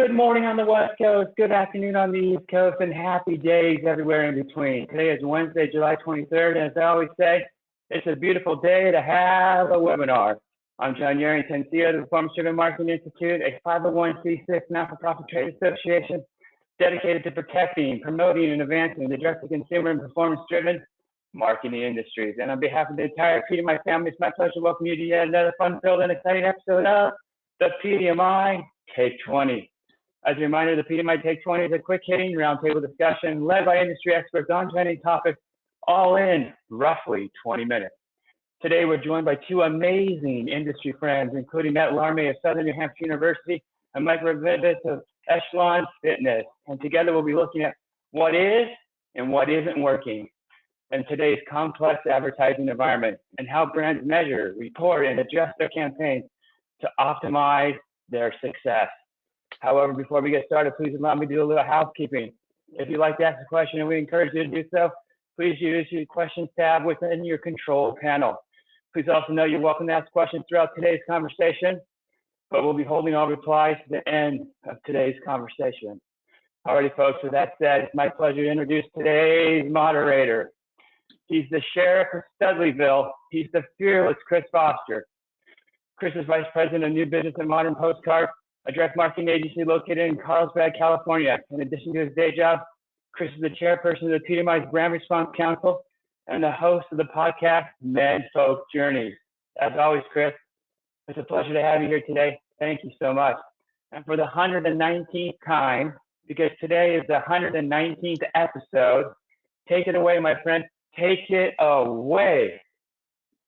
Good morning on the West Coast, good afternoon on the East Coast, and happy days everywhere in between. Today is Wednesday, July 23rd, and as I always say, it's a beautiful day to have a webinar. I'm John Yarrington, CEO of the Performance Marketing Institute, a 501c6 not-for-profit trade association dedicated to protecting, promoting, and advancing the direct-to-consumer and performance-driven marketing industries. And on behalf of the entire PDMI family, it's my pleasure to welcome you to yet another fun-filled and exciting episode of the PDMI Take 20. As a reminder, the PDMI Take 20 is a quick-hitting roundtable discussion led by industry experts on trending topics, all in roughly 20 minutes. Today, we're joined by two amazing industry friends, including Matt Laramee of Southern New Hampshire University and Mike Rabinovitz of Echelon Fitness. And together, we'll be looking at what is and what isn't working in today's complex advertising environment and how brands measure, report, and adjust their campaigns to optimize their success. However, before we get started, please allow me to do a little housekeeping. If you'd like to ask a question, and we encourage you to do so, please use the questions tab within your control panel. Please also know you're welcome to ask questions throughout today's conversation, but we'll be holding all replies to the end of today's conversation. Alrighty, folks, with that said, it's my pleasure to introduce today's moderator. He's the sheriff of Studleyville. He's the fearless Chris Foster. Chris is vice president of new business at Modern Postcard, a direct marketing agency located in Carlsbad, California. In addition to his day job, Chris is the chairperson of the PDMI Brand Response Council and the host of the podcast, Men Folk Journeys. As always, Chris, it's a pleasure to have you here today. Thank you so much. And for the 119th time, because today is the 119th episode, take it away, my friend. Take it away.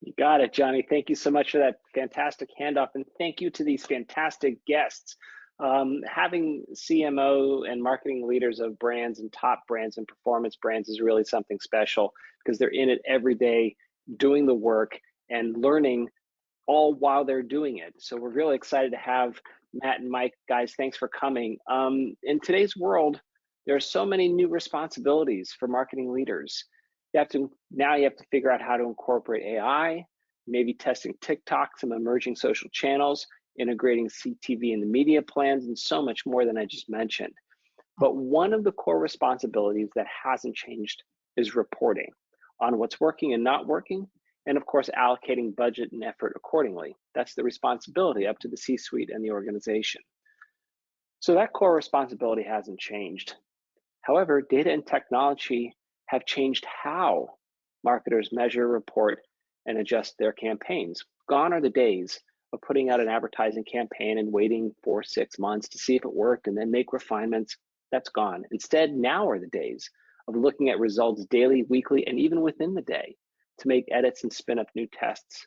You got it, Johnny. Thank you so much for that fantastic handoff, and thank you to these fantastic guests. Having CMO and marketing leaders of brands and top brands and performance brands is really something special because they're in it every day, doing the work and learning all while they're doing it. So we're really excited to have Matt and Mike. Guys, thanks for coming. In today's world, there are so many new responsibilities for marketing leaders. Now you have to figure out how to incorporate AI, maybe testing TikTok, some emerging social channels, integrating CTV in the media plans, and so much more than I just mentioned. But one of the core responsibilities that hasn't changed is reporting on what's working and not working, and of course, allocating budget and effort accordingly. That's the responsibility up to the C-suite and the organization. So that core responsibility hasn't changed. However, data and technology have changed how marketers measure, report, and adjust their campaigns. Gone are the days of putting out an advertising campaign and waiting for 6 months to see if it worked and then make refinements. That's gone. Instead, now are the days of looking at results daily, weekly, and even within the day to make edits and spin up new tests.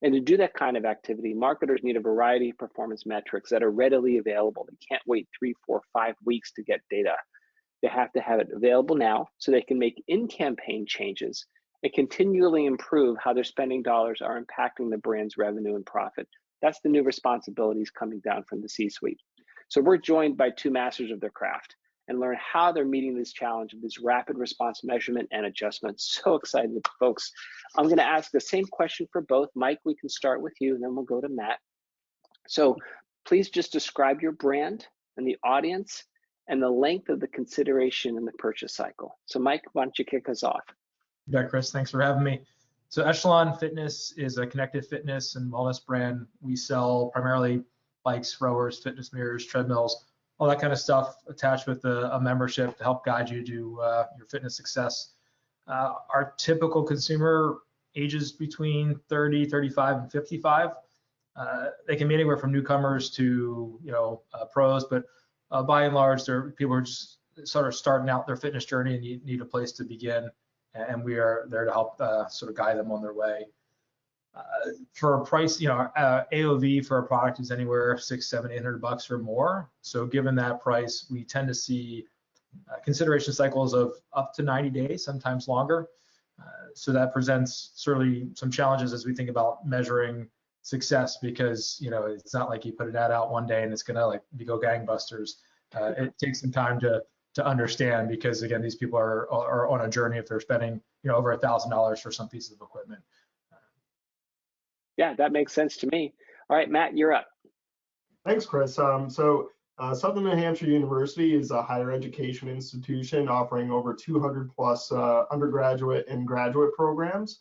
And to do that kind of activity, marketers need a variety of performance metrics that are readily available. They can't wait 3, 4, 5 weeks to get data. They have to have it available now so they can make in-campaign changes and continually improve how their spending dollars are impacting the brand's revenue and profit. That's the new responsibilities coming down from the C-suite. So we're joined by two masters of their craft and learn how they're meeting this challenge of this rapid response measurement and adjustment. So excited, folks. I'm gonna ask the same question for both. Mike, we can start with you and then we'll go to Matt. So please just describe your brand and the audience and the length of the consideration in the purchase cycle. So Mike, why don't you kick us off? Yeah, Chris, thanks for having me. So Echelon Fitness is a connected fitness and wellness brand. We sell primarily bikes, rowers, fitness mirrors, treadmills, all that kind of stuff attached with a membership to help guide you to your fitness success. Our typical consumer ages between 30, 35, and 55. They can be anywhere from newcomers to pros, but by and large, they're people who are just sort of starting out their fitness journey and need a place to begin, and we are there to help sort of guide them on their way. For a price, AOV for a product is anywhere $600, $700, $800 or more. So given that price, we tend to see consideration cycles of up to 90 days, sometimes longer. So that presents certainly some challenges as we think about measuring success, because it's not like you put an ad out one day and it's gonna go gangbusters. It takes some time to understand, because again, these people are on a journey if they're spending over $1,000 for some pieces of equipment. Yeah, that makes sense to me. All right, Matt, you're up. Thanks, Chris. Southern New Hampshire University is a higher education institution offering over 200 plus undergraduate and graduate programs.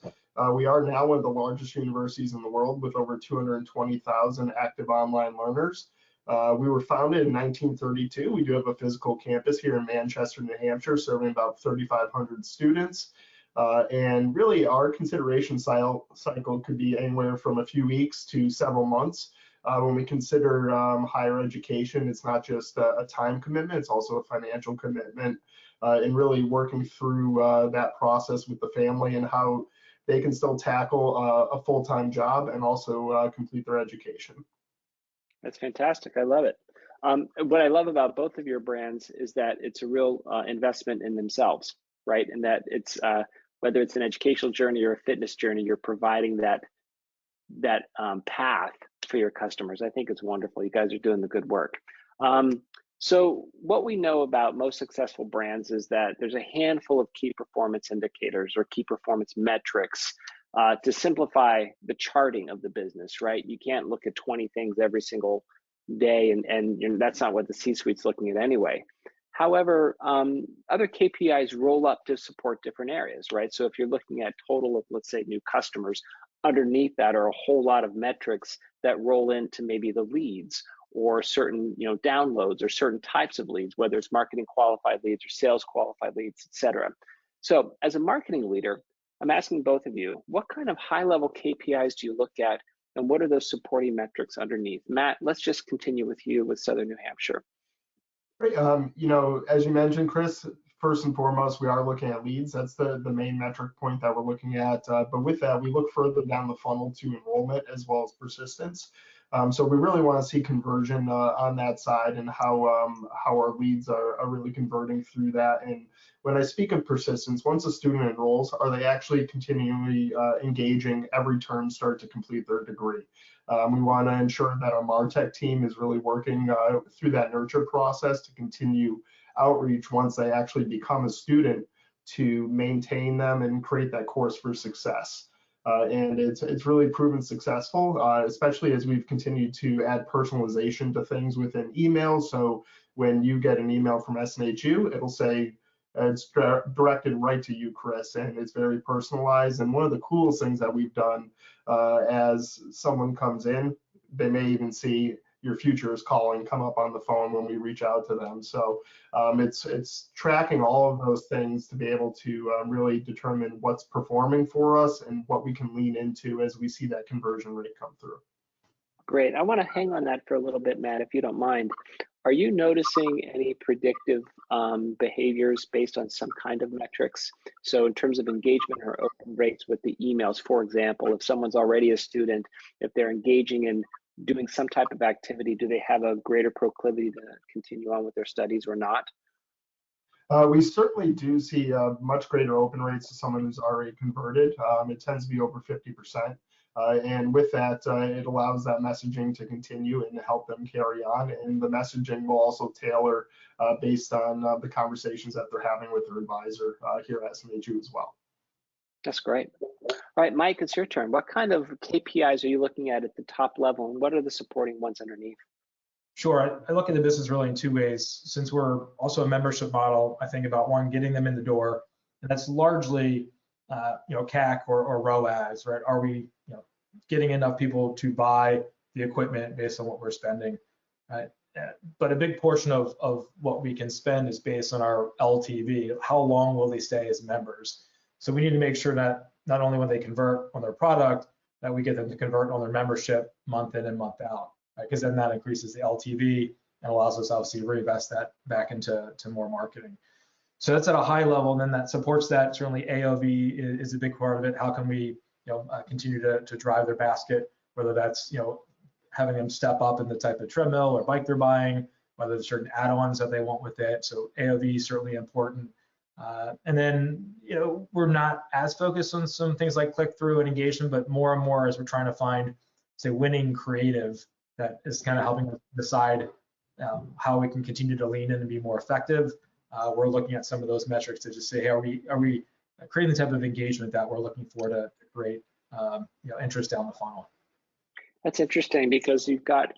We are now one of the largest universities in the world with over 220,000 active online learners. We were founded in 1932. We do have a physical campus here in Manchester, New Hampshire, serving about 3,500 students. And really our consideration cycle could be anywhere from a few weeks to several months. When we consider higher education, it's not just a time commitment, it's also a financial commitment, and really working through that process with the family and how they can still tackle a full-time job and also complete their education. That's fantastic. I love it. What I love about both of your brands is that it's a real investment in themselves, right? And that it's whether it's an educational journey or a fitness journey, you're providing that path for your customers. I think it's wonderful. You guys are doing the good work. So what we know about most successful brands is that there's a handful of key performance indicators or key performance metrics to simplify the charting of the business, right? You can't look at 20 things every single day, and that's not what the C-suite's looking at anyway. However, other KPIs roll up to support different areas, right? So if you're looking at total of, let's say, new customers, underneath that are a whole lot of metrics that roll into maybe the leads or certain downloads or certain types of leads, whether it's marketing qualified leads or sales qualified leads, etc. So as a marketing leader, I'm asking both of you, what kind of high level KPIs do you look at and what are those supporting metrics underneath? Matt, let's just continue with you with Southern New Hampshire. Great. As you mentioned, Chris, first and foremost, we are looking at leads. That's the main metric point that we're looking at. But with that, we look further down the funnel to enrollment as well as persistence. So we really want to see conversion on that side and how our leads are really converting through that. And when I speak of persistence, once a student enrolls, are they actually continually engaging every term start to complete their degree? We want to ensure that our MarTech team is really working through that nurture process to continue outreach once they actually become a student to maintain them and create that course for success. And it's really proven successful, especially as we've continued to add personalization to things within email. So when you get an email from SNHU, it'll say it's directed right to you, Chris, and it's very personalized. And one of the coolest things that we've done as someone comes in, they may even see your future is calling come up on the phone when we reach out to them. So it's tracking all of those things to be able to really determine what's performing for us and what we can lean into as we see that conversion rate come through. Great. I want to hang on that for a little bit, Matt, if you don't mind. Are you noticing any predictive behaviors based on some kind of metrics? So in terms of engagement or open rates with the emails, for example, if someone's already a student, if they're engaging in doing some type of activity, do they have a greater proclivity to continue on with their studies or not? We certainly do see much greater open rates to someone who's already converted. It tends to be over 50%. And with that, it allows that messaging to continue and to help them carry on. And the messaging will also tailor based on the conversations that they're having with their advisor here at SNHU as well. That's great. All right, Mike, it's your turn. What kind of KPIs are you looking at the top level, and what are the supporting ones underneath? Sure, I look at the business really in two ways. Since we're also a membership model, I think about one, getting them in the door, and that's largely CAC or ROAS, right? Are we getting enough people to buy the equipment based on what we're spending, right? But a big portion of what we can spend is based on our LTV. How long will they stay as members? So we need to make sure that not only when they convert on their product, that we get them to convert on their membership month in and month out, right? Because then that increases the LTV and allows us obviously to reinvest that back into more marketing. So that's at a high level, and then that supports that. Certainly AOV is a big part of it. How can we continue to drive their basket, whether that's having them step up in the type of treadmill or bike they're buying, whether there's certain add-ons that they want with it. So AOV is certainly important. And then, we're not as focused on some things like click-through and engagement, but more and more as we're trying to find, say, winning creative that is kind of helping us decide how we can continue to lean in and be more effective. We're looking at some of those metrics to just say, hey, are we creating the type of engagement that we're looking for to create interest down the funnel? That's interesting because you've got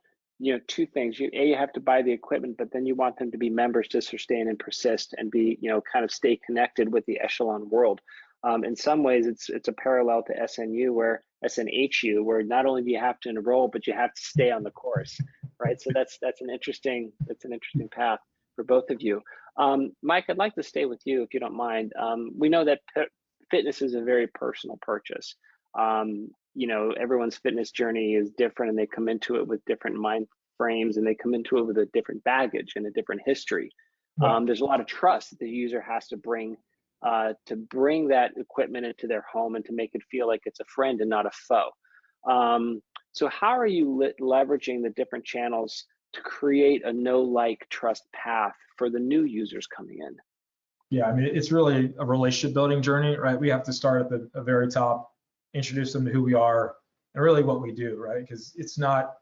two things. You have to buy the equipment, but then you want them to be members to sustain and persist and be, kind of stay connected with the Echelon world. In some ways, it's a parallel to SNHU, where not only do you have to enroll, but you have to stay on the course, right? So that's an interesting path for both of you. Mike, I'd like to stay with you if you don't mind. We know that fitness is a very personal purchase. Everyone's fitness journey is different, and they come into it with different mind frames, and they come into it with a different baggage and a different history. Right. There's a lot of trust that the user has to bring that equipment into their home and to make it feel like it's a friend and not a foe. So how are you leveraging the different channels to create a know-like trust path for the new users coming in? Yeah, I mean, it's really a relationship building journey, right? We have to start at the very top, introduce them to who we are and really what we do, right? Because it's not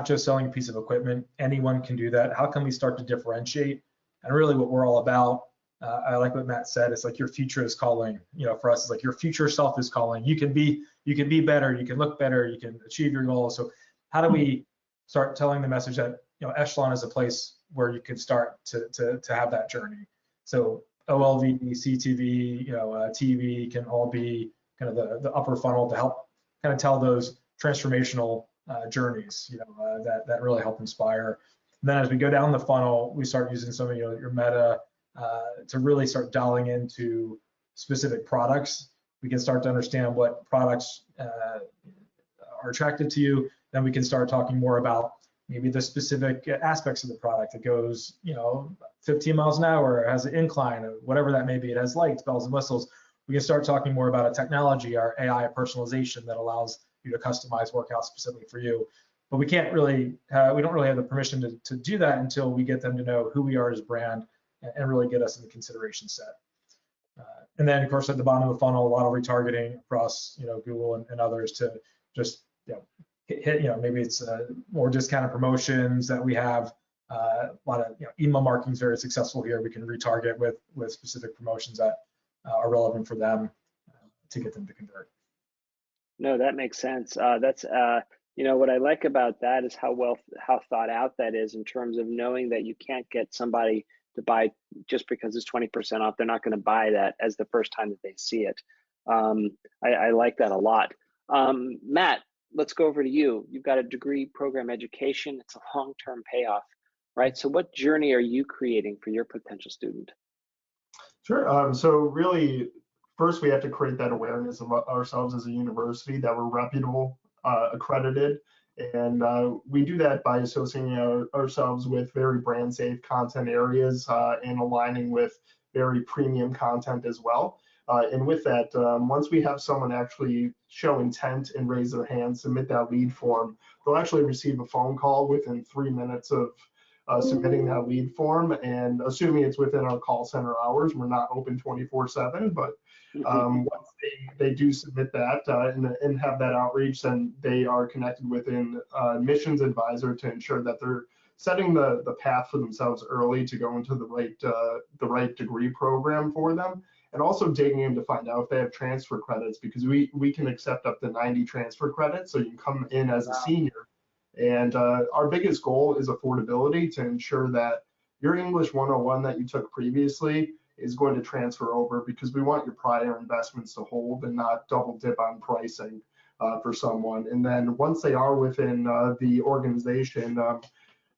just selling a piece of equipment. Anyone can do that. How can we start to differentiate? And really what we're all about, I like what Matt said, it's like your future is calling. For us, it's like your future self is calling. You can be better, you can look better, you can achieve your goals. So how do we start telling the message that Echelon is a place where you can start to have that journey? So OLV, CTV, TV can all be kind of the upper funnel to help kind of tell those transformational journeys, that really help inspire. And then as we go down the funnel, we start using some of your meta to really start dialing into specific products. We can start to understand what products are attracted to you. Then we can start talking more about maybe the specific aspects of the product. It goes, 15 miles an hour, has an incline, or whatever that may be. It has lights, bells and whistles. We can start talking more about a technology, our AI personalization that allows you to customize workouts specifically for you. But we don't really have the permission to do that until we get them to know who we are as a brand and really get us in the consideration set. And then, of course, at the bottom of the funnel, a lot of retargeting across, Google and others to just, hit, maybe it's more discounted promotions that we have. A lot of, email marketing is very successful here. We can retarget with specific promotions that are relevant for them to get them to convert. No, that makes sense. That's what I like about that is how thought out that is, in terms of knowing that you can't get somebody to buy just because it's 20% off. They're not going to buy that as the first time that they see it. I like that a lot. Matt, let's go over to you. You've got a degree program education. It's a long-term payoff, right? So what journey are you creating for your potential student? Sure. So really, first we have to create that awareness of ourselves as a university, that we're reputable, accredited, and we do that by associating ourselves with very brand safe content areas and aligning with very premium content as well. And with that, once we have someone actually show intent and raise their hand, submit that lead form, they'll actually receive a phone call within 3 minutes of submitting that lead form, and assuming it's within our call center hours. We're not open 24/7, but once they do submit that and have that outreach, then they are connected with an admissions advisor to ensure that they're setting the path for themselves early to go into the right degree program for them, and also digging in to find out if they have transfer credits, because we can accept up to 90 transfer credits, so you can come in as a senior. And our biggest goal is affordability, to ensure that your English 101 that you took previously is going to transfer over, because we want your prior investments to hold and not double dip on pricing for someone. And then once they are within the organization,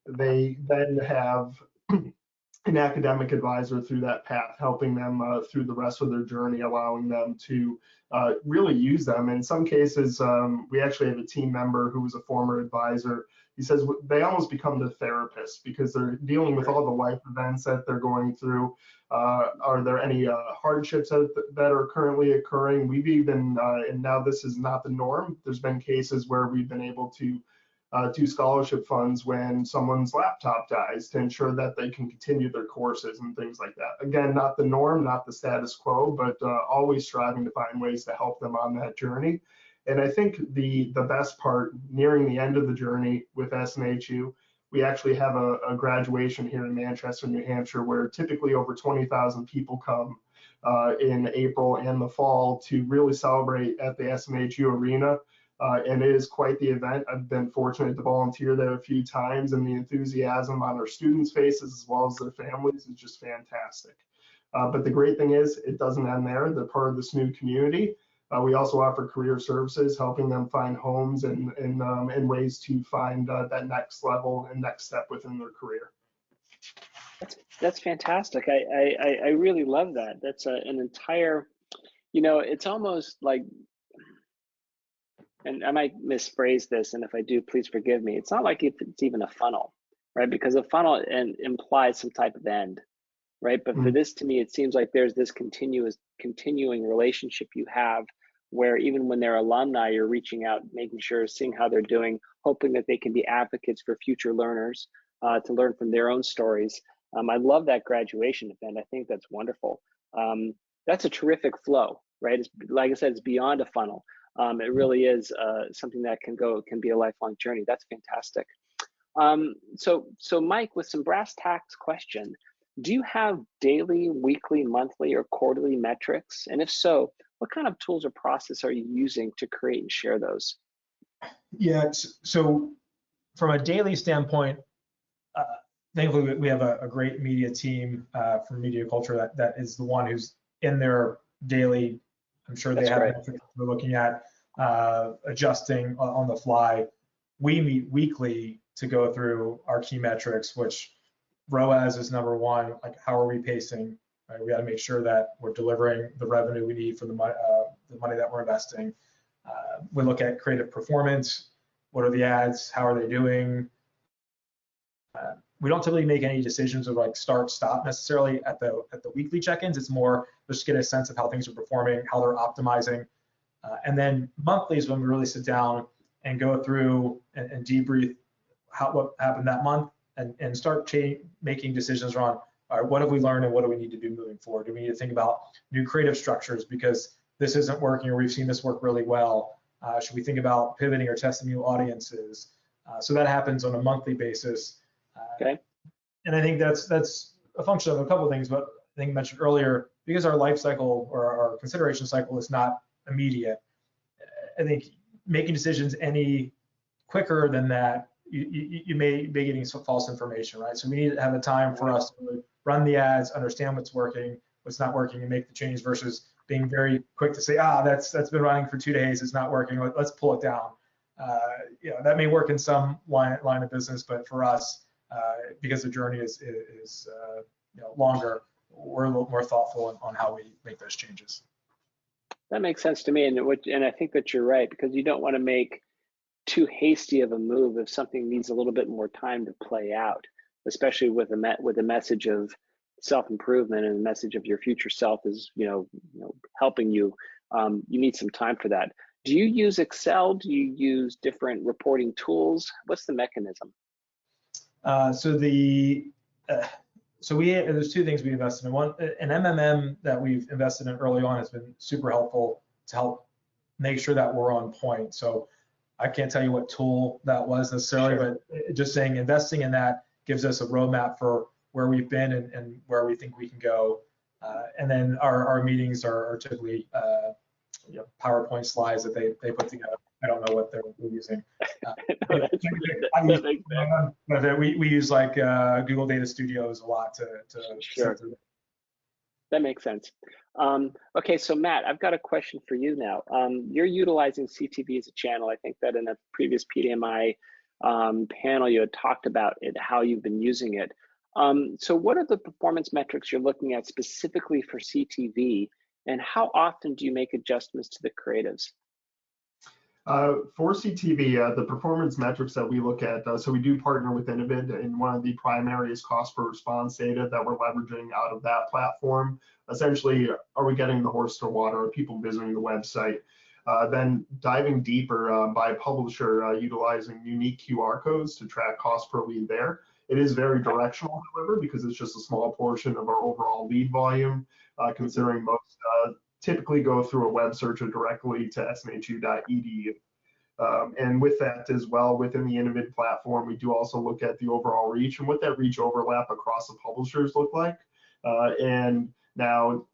they then have an academic advisor through that path, helping them through the rest of their journey, allowing them to really use them. In some cases, we actually have a team member who was a former advisor. He says they almost become the therapist, because they're dealing with all the life events that they're going through. Are there any hardships that are currently occurring? We've even, and now this is not the norm, there's been cases where we've been able to do scholarship funds when someone's laptop dies, to ensure that they can continue their courses and things like that. Again, not the norm, not the status quo, but always striving to find ways to help them on that journey. And I think the best part, nearing the end of the journey with SNHU, we actually have a graduation here in Manchester, New Hampshire, where typically over 20,000 people come in April and the fall to really celebrate at the SNHU arena. and it is quite the event. I've been fortunate to volunteer there a few times, and the enthusiasm on our students' faces as well as their families is just fantastic. But the great thing is it doesn't end there. They're part of this new community. We also offer career services, helping them find homes and ways to find that next level and next step within their career. That's fantastic. I really love that. That's an entire, it's almost like, and I might misphrase this, and if I do, please forgive me. It's not like it's even a funnel, right? Because a funnel implies some type of end, right? But for this, to me, it seems like there's this continuing relationship you have, where even when they're alumni, you're reaching out, making sure, seeing how they're doing, hoping that they can be advocates for future learners to learn from their own stories. I love that graduation event. I think that's wonderful. That's a terrific flow, right? It's, like I said, it's beyond a funnel. It really is something that can be a lifelong journey. That's fantastic. So Mike, with some brass tacks question, do you have daily, weekly, monthly, or quarterly metrics? And if so, what kind of tools or process are you using to create and share those? Yeah, so from a daily standpoint, thankfully we have a great media team from Media Culture that is the one who's in their daily. I'm sure they have metrics we're looking at, adjusting on the fly. We meet weekly to go through our key metrics, which ROAS is number one. Like, how are we pacing? Right? We got to make sure that we're delivering the revenue we need for the money that we're investing. We look at creative performance. What are the ads? How are they doing? We don't typically make any decisions of like start, stop necessarily at the weekly check-ins. It's more just get a sense of how things are performing, how they're optimizing. And then monthly is when we really sit down and go through and debrief what happened that month and start making decisions around, all right, what have we learned and what do we need to do moving forward? Do we need to think about new creative structures because this isn't working or we've seen this work really well? Should we think about pivoting or testing new audiences? So that happens on a monthly basis. Okay. And I think that's a function of a couple of things, but I think I mentioned earlier, because our life cycle or our consideration cycle is not immediate, I think making decisions any quicker than that, you may be getting some false information, right? So we need to have a time for us to run the ads, understand what's working, what's not working, and make the change versus being very quick to say, that's been running for 2 days, it's not working, let's pull it down. That may work in some line of business, but for us, because the journey is longer, we're a little more thoughtful on how we make those changes. That makes sense to me, and I think that you're right, because you don't want to make too hasty of a move if something needs a little bit more time to play out, especially with a message of self-improvement and the message of your future self is helping you. You need some time for that. Do you use Excel? Do you use different reporting tools? What's the mechanism? So there's two things we invested in. One, an MMM that we've invested in early on has been super helpful to help make sure that we're on point. So I can't tell you what tool that was necessarily, but just saying investing in that gives us a roadmap for where we've been and where we think we can go. And then our meetings are typically PowerPoint slides that they put together. I don't know what they're using. We use like Google Data Studios a lot to Sure. That makes sense. Okay, so Matt, I've got a question for you now. You're utilizing CTV as a channel. I think that in a previous PDMI panel, you had talked about it, how you've been using it. So what are the performance metrics you're looking at specifically for CTV, and how often do you make adjustments to the creatives? For CTV, the performance metrics that we look at, so we do partner with Innovid, and one of the primary is cost per response data that we're leveraging out of that platform. Essentially, are we getting the horse to water? Are people visiting the website? Then diving deeper by publisher, utilizing unique QR codes to track cost per lead there. It is very directional, however, because it's just a small portion of our overall lead volume, considering most typically go through a web search or directly to smhu.edu. And with that as well, within the Innovid platform, we do also look at the overall reach and what that reach overlap across the publishers look like. And now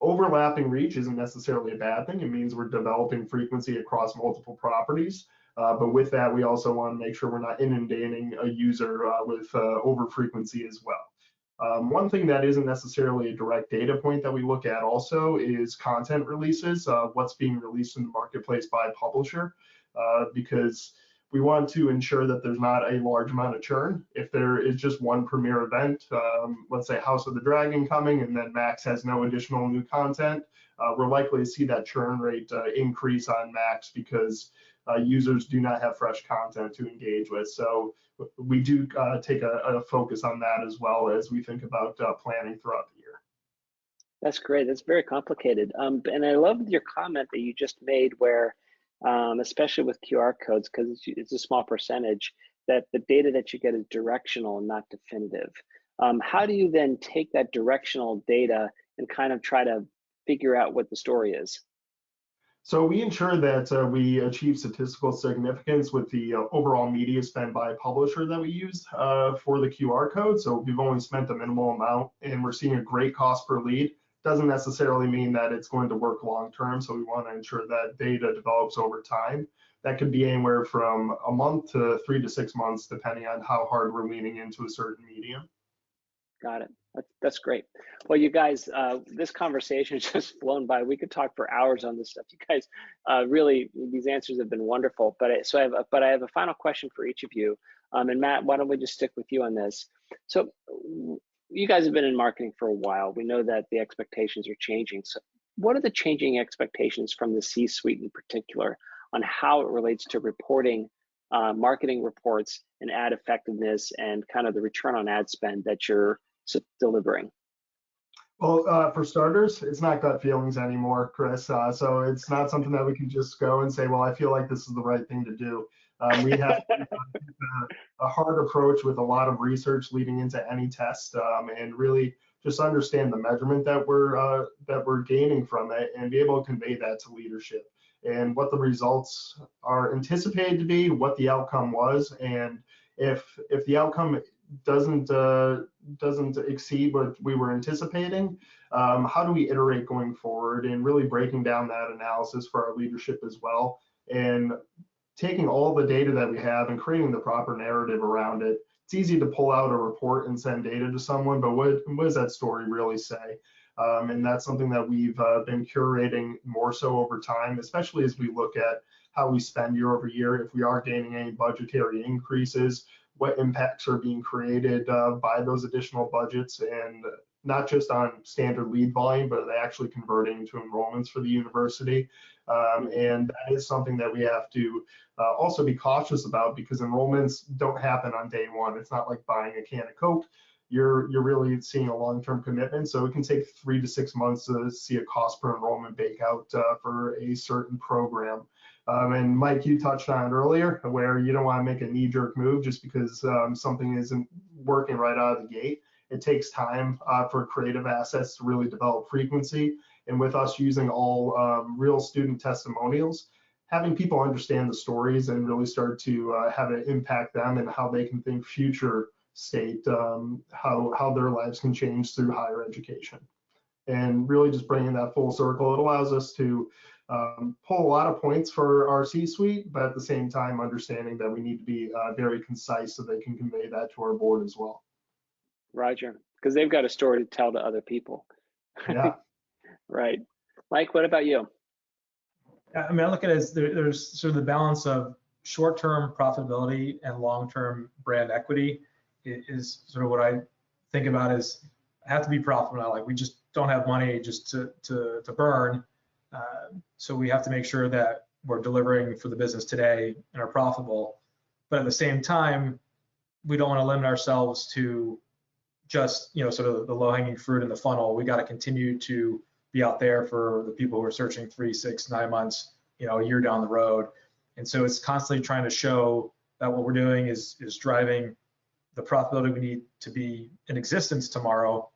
overlapping reach isn't necessarily a bad thing. It means we're developing frequency across multiple properties. But with that, we also want to make sure we're not inundating a user with over frequency as well. One thing that isn't necessarily a direct data point that we look at also is content releases, what's being released in the marketplace by a publisher, because we want to ensure that there's not a large amount of churn. If there is just one premiere event, let's say House of the Dragon coming, and then Max has no additional new content, we're likely to see that churn rate increase on Max because users do not have fresh content to engage with. So we do take a focus on that as well as we think about planning throughout the year. That's great. That's very complicated. And I love your comment that you just made where, especially with QR codes, because it's a small percentage, that the data that you get is directional and not definitive. How do you then take that directional data and kind of try to figure out what the story is? So we ensure that we achieve statistical significance with the overall media spend by a publisher that we use for the QR code. So we've only spent a minimal amount and we're seeing a great cost per lead. Doesn't necessarily mean that it's going to work long term. So we want to ensure that data develops over time. That could be anywhere from a month to 3 to 6 months, depending on how hard we're leaning into a certain medium. Got it. That's great. Well, you guys, this conversation has just flown by. We could talk for hours on this stuff. You guys, really, these answers have been wonderful. But I have a final question for each of you. And Matt, why don't we just stick with you on this? So you guys have been in marketing for a while. We know that the expectations are changing. So what are the changing expectations from the C-suite in particular on how it relates to reporting, marketing reports, and ad effectiveness, and kind of the return on ad spend that you're delivering? Well, for starters, it's not gut feelings anymore, Chris. So it's not something that we can just go and say, well, I feel like this is the right thing to do. We have a hard approach with a lot of research leading into any test, and really just understand the measurement that we're gaining from it and be able to convey that to leadership and what the results are anticipated to be, what the outcome was, and if the outcome doesn't exceed what we were anticipating, how do we iterate going forward, and really breaking down that analysis for our leadership as well, and taking all the data that we have and creating the proper narrative around it. It's easy to pull out a report and send data to someone, but what does that story really say? And that's something that we've been curating more so over time, especially as we look at how we spend year over year. If we are gaining any budgetary increases, what impacts are being created by those additional budgets, and not just on standard lead volume, but actually converting to enrollments for the university. And that is something that we have to also be cautious about, because enrollments don't happen on day one. It's not like buying a can of Coke. You're really seeing a long-term commitment. So it can take 3 to 6 months to see a cost per enrollment bake out for a certain program. And Mike, you touched on it earlier, where you don't want to make a knee-jerk move just because something isn't working right out of the gate. It takes time for creative assets to really develop frequency. And with us using all real student testimonials, having people understand the stories and really start to have it impact them and how they can think future state, how their lives can change through higher education. And really just bringing that full circle, it allows us to pull a lot of points for our C-suite, but at the same time understanding that we need to be very concise so they can convey that to our board as well. Roger, because they've got a story to tell to other people. Yeah. Right. Mike, what about you? I mean, I look at it as there's sort of the balance of short-term profitability and long-term brand equity is sort of what I think about as I have to be profitable. Like, we just don't have money just to burn. So we have to make sure that we're delivering for the business today and are profitable. But at the same time, we don't want to limit ourselves to just, sort of the low-hanging fruit in the funnel. We got to continue to be out there for the people who are searching 3, 6, 9 months, a year down the road. And so it's constantly trying to show that what we're doing is driving the profitability we need to be in existence tomorrow,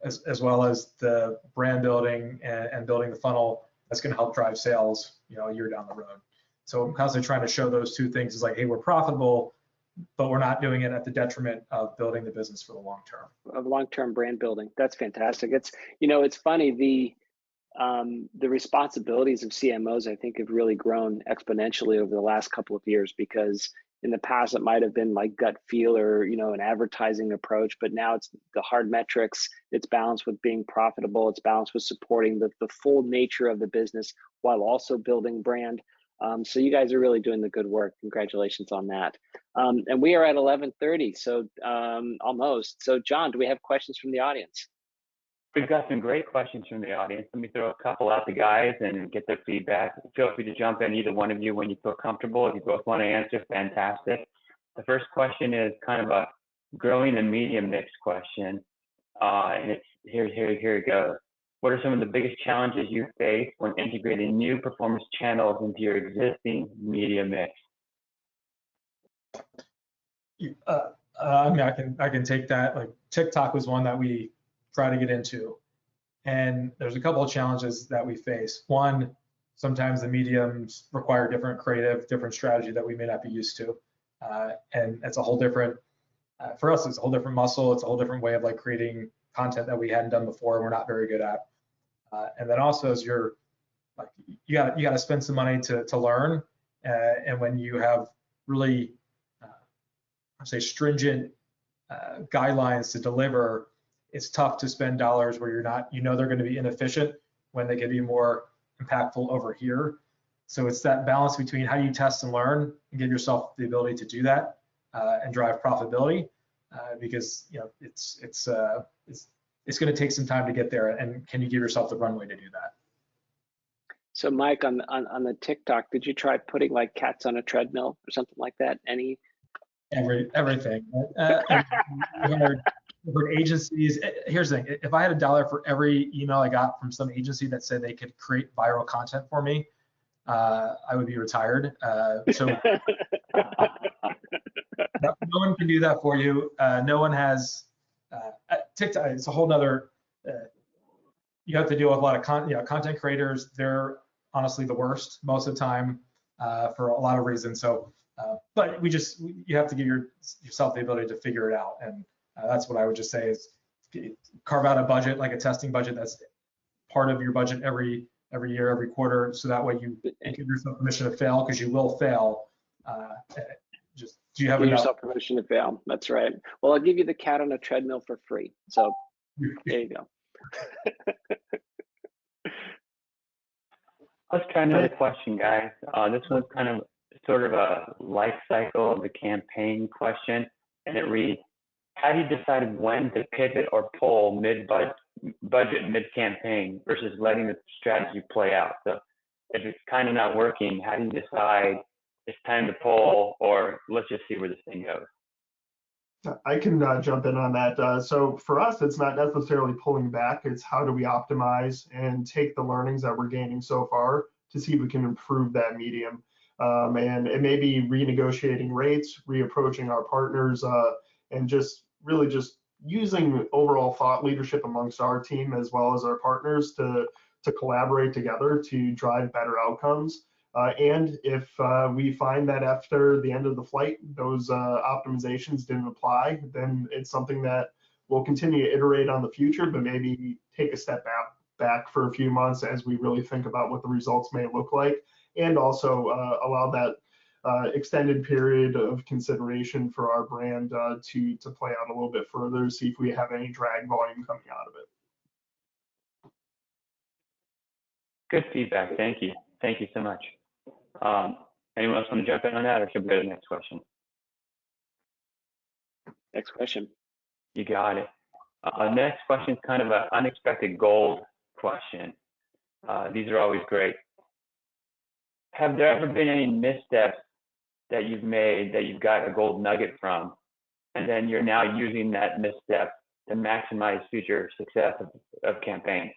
as well as the brand building and building the funnel that's going to help drive sales, a year down the road. So I'm constantly trying to show those two things. It's like, hey, we're profitable, but we're not doing it at the detriment of building the business for the long term. Of long-term brand building. That's fantastic. It's, it's funny, the responsibilities of CMOs, I think, have really grown exponentially over the last couple of years, because in the past it might have been like gut feel or, you know, an advertising approach, but now it's the hard metrics. It's balanced with being profitable. It's balanced with supporting the full nature of the business while also building brand. So you guys are really doing the good work. Congratulations on that. And we are at 11:30, so almost. So John, do we have questions from the audience? We've got some great questions from the audience. Let me throw a couple out to guys and get their feedback. Feel free to jump in, either one of you, when you feel comfortable. If you both want to answer, fantastic. The first question is kind of a growing the media mix question. And it's here it goes. What are some of the biggest challenges you face when integrating new performance channels into your existing media mix? I mean, I can take that. Like TikTok was one that we try to get into, and there's a couple of challenges that we face. One, sometimes the mediums require different creative, different strategy that we may not be used to, and it's a whole different. For us, it's a whole different muscle. It's a whole different way of like creating content that we hadn't done before and we're not very good at. And then also, as you're like, you got to spend some money to learn, and when you have really say stringent guidelines to deliver, it's tough to spend dollars where you're not, you know, they're going to be inefficient when they can be more impactful over here. So it's that balance between how do you test and learn and give yourself the ability to do that and drive profitability, because you know it's going to take some time to get there, and can you give yourself the runway to do that? So Mike, on the TikTok, did you try putting like cats on a treadmill or something like that? Everything. For agencies, here's the thing: if I had $1 for every email I got from some agency that said they could create viral content for me, I would be retired. So no one can do that for you. No one has TikTok. It's a whole nother. You have to deal with a lot of content creators. They're honestly the worst most of the time for a lot of reasons. So, but you have to give yourself the ability to figure it out, and that's what I would just say is carve out a budget, like a testing budget that's part of your budget every year, every quarter, so that way you give yourself permission to fail, because you will fail. Just do you have give enough? Yourself permission to fail? That's right. Well, I'll give you the cat on a treadmill for free. So there you go. Let's try another question, guys. This one's kind of sort of a life cycle of the campaign question, and it reads: how do you decide when to pivot or pull mid-budget, mid-campaign versus letting the strategy play out? So if it's kind of not working, how do you decide it's time to pull, or let's just see where this thing goes? I can jump in on that. So for us, it's not necessarily pulling back. It's how do we optimize and take the learnings that we're gaining so far to see if we can improve that medium. And it may be renegotiating rates, reapproaching our partners, and just really just using overall thought leadership amongst our team as well as our partners to collaborate together to drive better outcomes. And if we find that after the end of the flight, those optimizations didn't apply, then it's something that we'll continue to iterate on the future, but maybe take a step back for a few months as we really think about what the results may look like, and also allow that extended period of consideration for our brand to play out a little bit further, see if we have any drag volume coming out of it. Good feedback. Thank you. Thank you so much. Anyone else want to jump in on that, or should we go to the next question? Next question. You got it. Next question is kind of an unexpected gold question. These are always great. Have there ever been any missteps that you've made that you've got a gold nugget from, and then you're now using that misstep to maximize future success of campaigns?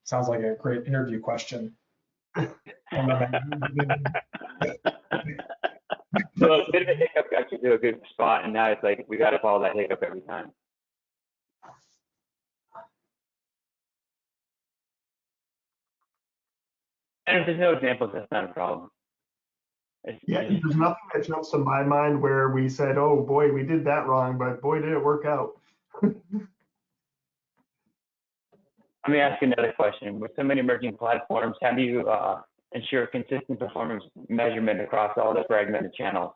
Sounds like a great interview question. So a bit of a hiccup got you to a good spot, and now it's like we got to follow that hiccup every time. And if there's no examples, that's not a problem. Yeah, there's nothing that jumps to my mind where we said, oh boy, we did that wrong, but boy, did it work out. Let me ask you another question. With so many emerging platforms, how do you ensure consistent performance measurement across all the fragmented channels?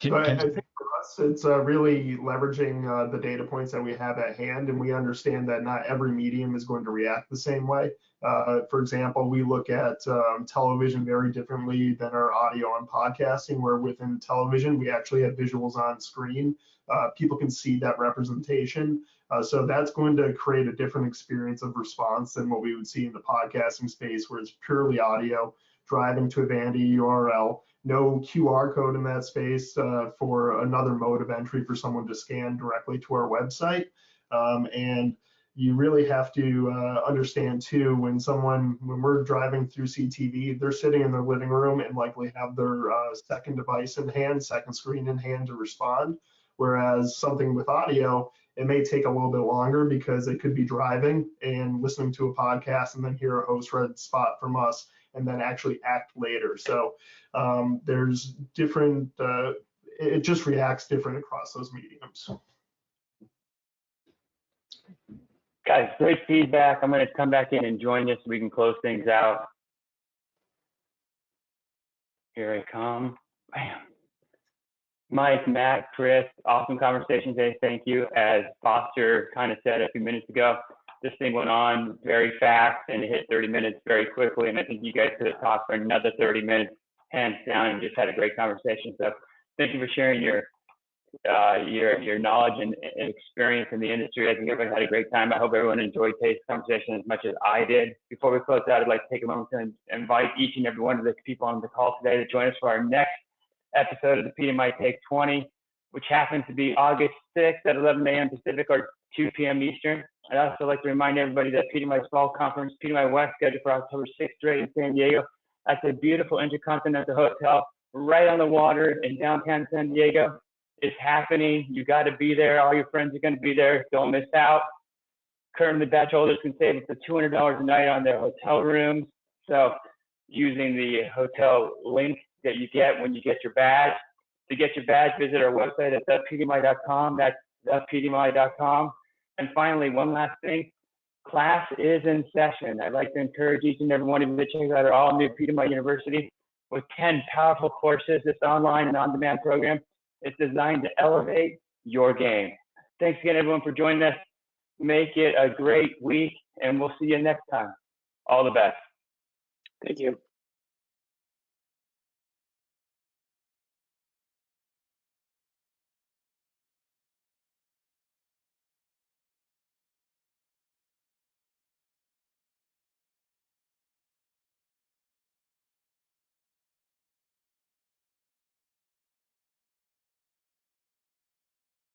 I think for us, it's really leveraging the data points that we have at hand, and we understand that not every medium is going to react the same way. For example, we look at television very differently than our audio and podcasting, where within television, we actually have visuals on screen. People can see that representation. So that's going to create a different experience of response than what we would see in the podcasting space, where it's purely audio, driving to a vanity URL, no QR code in that space for another mode of entry for someone to scan directly to our website. And you really have to understand too, when we're driving through CTV, they're sitting in their living room and likely have their second device in hand, second screen in hand to respond. Whereas something with audio, it may take a little bit longer because they could be driving and listening to a podcast and then hear a host read spot from us and then actually act later. So there's different, it just reacts different across those mediums. Guys, great feedback. I'm going to come back in and join this so we can close things out. Here I come. Bam. Mike, Matt, Chris, awesome conversation today. Thank you. As Foster kind of said a few minutes ago, this thing went on very fast and it hit 30 minutes very quickly. And I think you guys could have talked for another 30 minutes, hands down, and just had a great conversation. So thank you for sharing your knowledge and experience in the industry. I think everyone had a great time. I hope everyone enjoyed today's conversation as much as I did. Before we close out, I'd like to take a moment to invite each and every one of the people on the call today to join us for our next episode of the PDMI Take 20, which happens to be August 6th at 11 a.m. Pacific or 2 p.m. Eastern. I'd also like to remind everybody that PDMI's Fall Conference, PDMI West, scheduled for October 6th straight in San Diego at the beautiful Intercontinental Hotel right on the water in downtown San Diego. It's happening. You got to be there. All your friends are going to be there. Don't miss out. Currently, badge holders can save up to $200 a night on their hotel rooms. So using the hotel link that you get when you get your badge. To get your badge, visit our website at thepdmi.com. That's thepdmi.com. And finally, one last thing, class is in session. I'd like to encourage each and every one of you to check out our all-new PDMI University with 10 powerful courses. This online and on-demand program is designed to elevate your game. Thanks again, everyone, for joining us. Make it a great week, and we'll see you next time. All the best. Thank you.